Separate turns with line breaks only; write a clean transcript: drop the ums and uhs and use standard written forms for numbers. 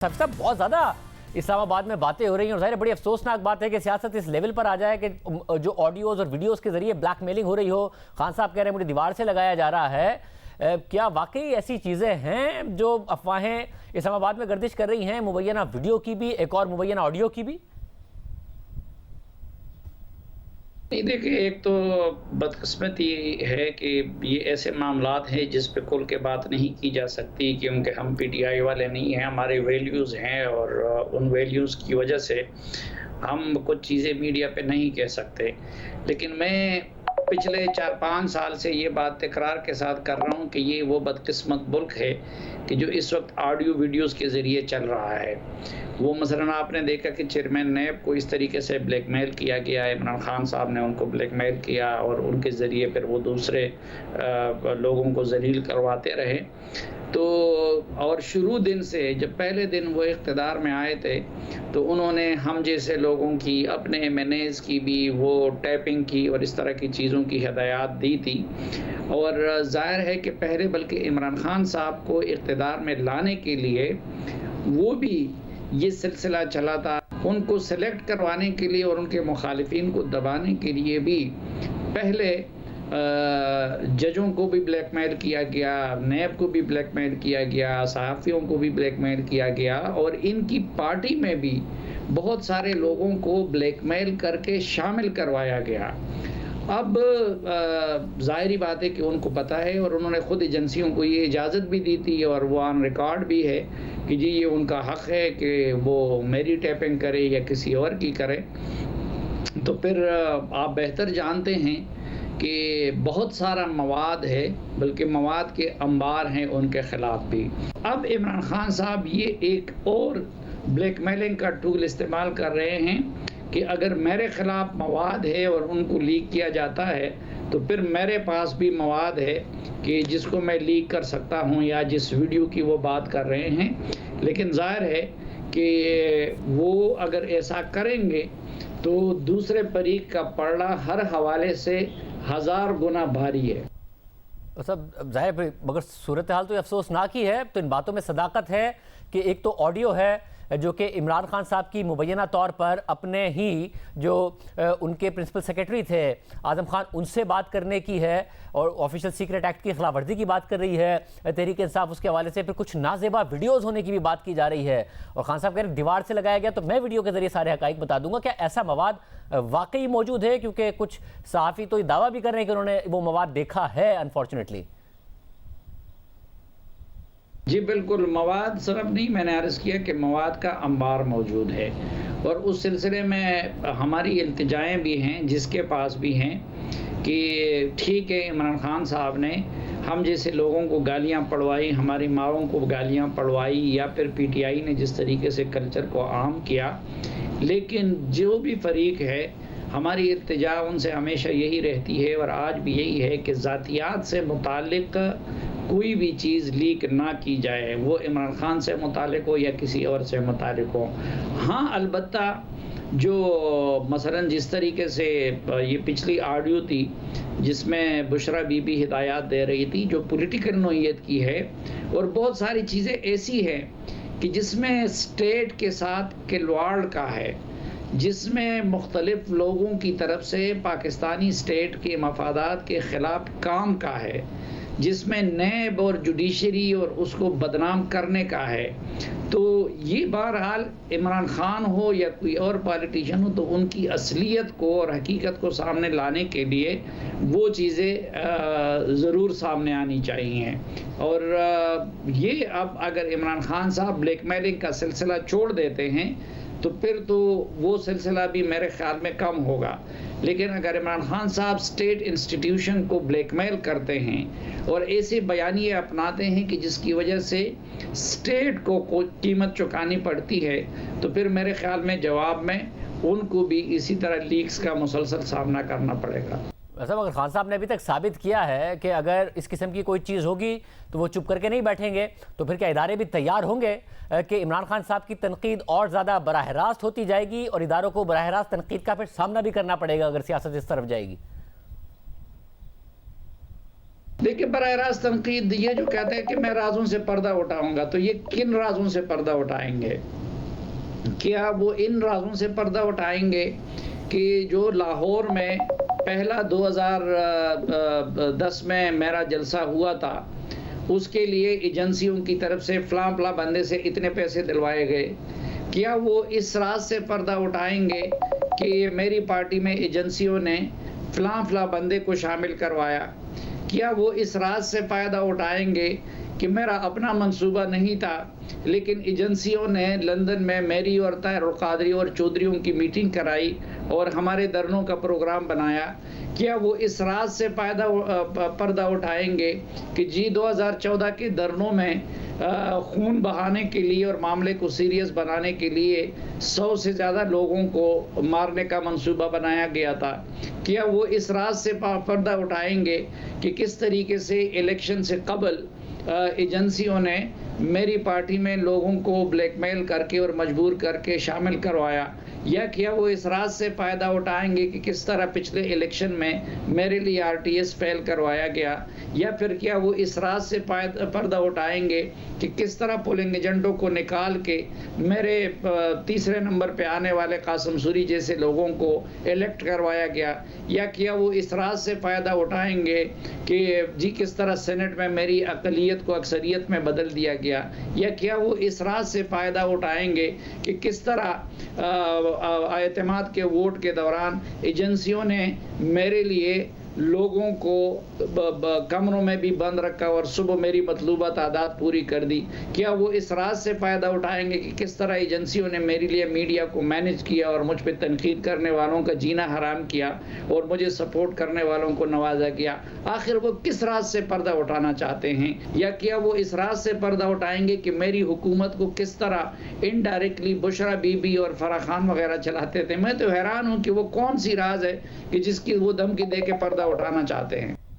सबसे बहुत ज़्यादा इस्लामाबाद में बातें हो रही हैं और जाहिर है बड़ी अफसोसनाक बात है कि सियासत इस लेवल पर आ जाए कि जो ऑडियोज़ और वीडियोज़ के ज़रिए ब्लैकमेलिंग हो रही हो। खान साहब कह रहे हैं मुझे दीवार से लगाया जा रहा है। क्या वाकई ऐसी चीज़ें हैं जो अफवाहें इस्लामाबाद में गर्दिश कर रही हैं, मुबैना वीडियो की भी, एक और मुबैना ऑडियो की भी?
नहीं, देखिए, एक तो बदकिस्मती है कि ये ऐसे मामलात हैं जिस पे खुल के बात नहीं की जा सकती, क्योंकि हम पीटीआई वाले नहीं हैं, हमारे वैल्यूज़ हैं और उन वैल्यूज़ की वजह से हम कुछ चीज़ें मीडिया पे नहीं कह सकते। लेकिन मैं पिछले 4-5 साल से ये बात तकरार के साथ कर रहा हूँ कि ये वो बदकिस्मत मुल्क है कि जो इस वक्त ऑडियो वीडियोज़ के ज़रिए चल रहा है। वो मसलन आपने देखा कि चेयरमैन नैब को इस तरीके से ब्लैकमेल किया गया, इमरान खान साहब ने उनको ब्लैकमेल किया और उनके ज़रिए फिर वो दूसरे लोगों को ज़लील करवाते रहे। तो और शुरू दिन से जब पहले दिन वो इक़्तिदार में आए थे तो उन्होंने हम जैसे लोगों की, अपने एमएनएज़ की भी वो टैपिंग की और इस तरह की चीज़ों की हिदायत दी थी। और ज़ाहिर है कि पहले बल्कि इमरान खान साहब को इक़्तिदार में लाने के लिए वो भी ये सिलसिला चला था, उनको सेलेक्ट करवाने के लिए और उनके मुखालिफिन को दबाने के लिए भी पहले जजों को भी ब्लैकमेल किया गया, नैब को भी ब्लैकमेल किया गया, सहाफ़ियों को भी ब्लैकमेल किया गया और इनकी पार्टी में भी बहुत सारे लोगों को ब्लैकमेल करके शामिल करवाया गया। अब ज़ाहिरी बात है कि उनको पता है और उन्होंने ख़ुद एजेंसियों को ये इजाज़त भी दी थी और वो ऑन रिकॉर्ड भी है कि जी ये उनका हक़ है कि वो मेरी टैपिंग करे या किसी और की करे। तो फिर आप बेहतर जानते हैं कि बहुत सारा मवाद है, बल्कि मवाद के अंबार हैं उनके ख़िलाफ़ भी। अब इमरान खान साहब ये एक और ब्लैकमेलिंग का टूल इस्तेमाल कर रहे हैं कि अगर मेरे ख़िलाफ़ मवाद है और उनको लीक किया जाता है तो फिर मेरे पास भी मवाद है कि जिसको मैं लीक कर सकता हूं, या जिस वीडियो की वो बात कर रहे हैं। लेकिन ज़ाहिर है कि वो अगर ऐसा करेंगे तो दूसरे फरीक का पलड़ा हर हवाले से 1000 गुना भारी है।
सब जाहिर, मगर सूरत हाल तो अफसोसनाक ही है। तो इन बातों में सदाकत है कि एक तो ऑडियो है जो कि इमरान खान साहब की मुबैना तौर पर अपने ही जो उनके प्रिंसिपल सेक्रेटरी थे आज़म खान, उनसे बात करने की है और ऑफिशियल सीक्रेट एक्ट की खिलाफ वर्जी की बात कर रही है तहरीक इंसाफ। उसके हवाले से फिर कुछ नाजेबा वीडियोज़ होने की भी बात की जा रही है और खान साहब कह रहे दीवार से लगाया गया, तो मैं वीडियो के ज़रिए सारे हक़ाइक़ बता दूंगा। क्या ऐसा मवाद वाकई मौजूद है? क्योंकि कुछ सहाफ़ी तो ये दावा भी कर रहे हैं कि उन्होंने वो मवाद देखा है अनफॉर्चुनेटली।
जी बिल्कुल, मवाद सिर्फ नहीं, मैंने अर्ज़ किया कि मवाद का अंबार मौजूद है और उस सिलसिले में हमारी इल्तिजाएँ भी हैं जिसके पास भी हैं कि ठीक है, इमरान खान साहब ने हम जैसे लोगों को गालियां पढ़वाई, हमारी माओं को गालियां पढ़वाई, या फिर पीटीआई ने जिस तरीके से कल्चर को आम किया। लेकिन जो भी फरीक है, हमारी इल्तिजा उनसे हमेशा यही रहती है और आज भी यही है कि ज़ातियात से मुताल्लिक़ कोई भी चीज़ लीक ना की जाए, वो इमरान खान से मुताल्लिक़ हो या किसी और से मुताल्लिक़ हो। हाँ, अलबत्ता जो मसलन जिस तरीके से ये पिछली ऑडियो थी जिसमें बुशरा बीबी हिदायत दे रही थी, जो पॉलिटिकल नौइयत की है, और बहुत सारी चीज़ें ऐसी हैं कि जिसमें स्टेट के साथ खिलवाड़ का है, जिसमें मुख्तलिफ लोगों की तरफ से पाकिस्तानी स्टेट के मफादात के ख़िलाफ़ काम का है, जिसमें नैब और जुडिशरी और उसको बदनाम करने का है। तो ये बहरहाल इमरान खान हो या कोई और पॉलिटिशियन हो, तो उनकी असलियत को और हकीकत को सामने लाने के लिए वो चीज़ें ज़रूर सामने आनी चाहिए। और ये अब अगर इमरान खान साहब ब्लैकमेलिंग का सिलसिला छोड़ देते हैं तो फिर तो वो सिलसिला भी मेरे ख्याल में कम होगा। लेकिन अगर इमरान खान साहब स्टेट इंस्टीट्यूशन को ब्लैकमेल करते हैं और ऐसे बयानिए अपनाते हैं कि जिसकी वजह से स्टेट को कीमत चुकानी पड़ती है, तो फिर मेरे ख्याल में जवाब में उनको भी इसी तरह लीक्स का मुसलसल सामना करना पड़ेगा।
वैसे अगर खान साहब ने अभी तक साबित किया है कि अगर इस किस्म की कोई चीज़ होगी तो वो चुप करके नहीं बैठेंगे, तो फिर क्या इदारे भी तैयार होंगे कि इमरान खान साहब की तनकीद और ज़्यादा बराह रास्त होती जाएगी और इदारों को बराह रास्त तनकीद का फिर सामना भी करना पड़ेगा अगर सियासत इस तरफ जाएगी?
देखिए, बराह रास्त तनकीद ये जो कहते हैं कि मैं राजों से पर्दा उठाऊंगा, तो ये किन राजों से पर्दा उठाएंगे? क्या वो इन राजों से पर्दा उठाएंगे कि जो लाहौर में पहला 2010 में मेरा जलसा हुआ था, उसके लिए एजेंसियों की तरफ से फलां फलां बंदे से इतने पैसे दिलवाए गए? क्या वो इस राज से पर्दा उठाएंगे कि मेरी पार्टी में एजेंसियों ने फलां फलां बंदे को शामिल करवाया? क्या वो इस राज से फ़ायदा उठाएंगे कि मेरा अपना मंसूबा नहीं था, लेकिन एजेंसियों ने लंदन में मेरी और ताहिर कादरी और चौधरियों की मीटिंग कराई और हमारे धरनों का प्रोग्राम बनाया? क्या वो इस राज से पर्दा उठाएंगे कि जी 2014 के धरनों में खून बहाने के लिए और मामले को सीरियस बनाने के लिए 100 से ज़्यादा लोगों को मारने का मंसूबा बनाया गया था? क्या वो इस राज से पर्दा उठाएंगे कि किस तरीके से इलेक्शन से कबल एजेंसियों ने मेरी पार्टी में लोगों को ब्लैकमेल करके और मजबूर करके शामिल करवाया? या क्या वो इस राज से फ़ायदा उठाएंगे कि किस तरह पिछले इलेक्शन में मेरे लिए आरटीएस फेल करवाया गया? या फिर क्या वो इस राज से पर्दा उठाएंगे कि किस तरह पोलिंग एजेंटों को निकाल के मेरे तीसरे नंबर पे आने वाले कासिम सूरी जैसे लोगों को इलेक्ट करवाया गया? या क्या वो इस राज से फ़ायदा उठाएंगे कि जी किस तरह सेनेट में मेरी अक़लियत को अक्सरियत में बदल दिया गया? या क्या वो इस राज से फ़ायदा उठाएंगे कि किस तरह एतमाद के वोट के दौरान एजेंसियों ने मेरे लिए लोगों को कमरों में भी बंद रखा और सुबह मेरी मतलूबा तादाद पूरी कर दी? क्या वो इस राज से फ़ायदा उठाएंगे कि किस तरह एजेंसियों ने मेरे लिए मीडिया को मैनेज किया और मुझ पर तनकीद करने वालों का जीना हराम किया और मुझे सपोर्ट करने वालों को नवाजा किया? आखिर वो किस राज से पर्दा उठाना चाहते हैं? या क्या वो इस राज से पर्दा उठाएंगे कि मेरी हुकूमत को किस तरह इनडायरेक्टली बुशरा बीबी और फराह खान वगैरह चलाते थे? मैं तो हैरान हूँ कि वो कौन सी राज है कि जिसकी वो धमकी दे के पर्दा उठाना चाहते हैं।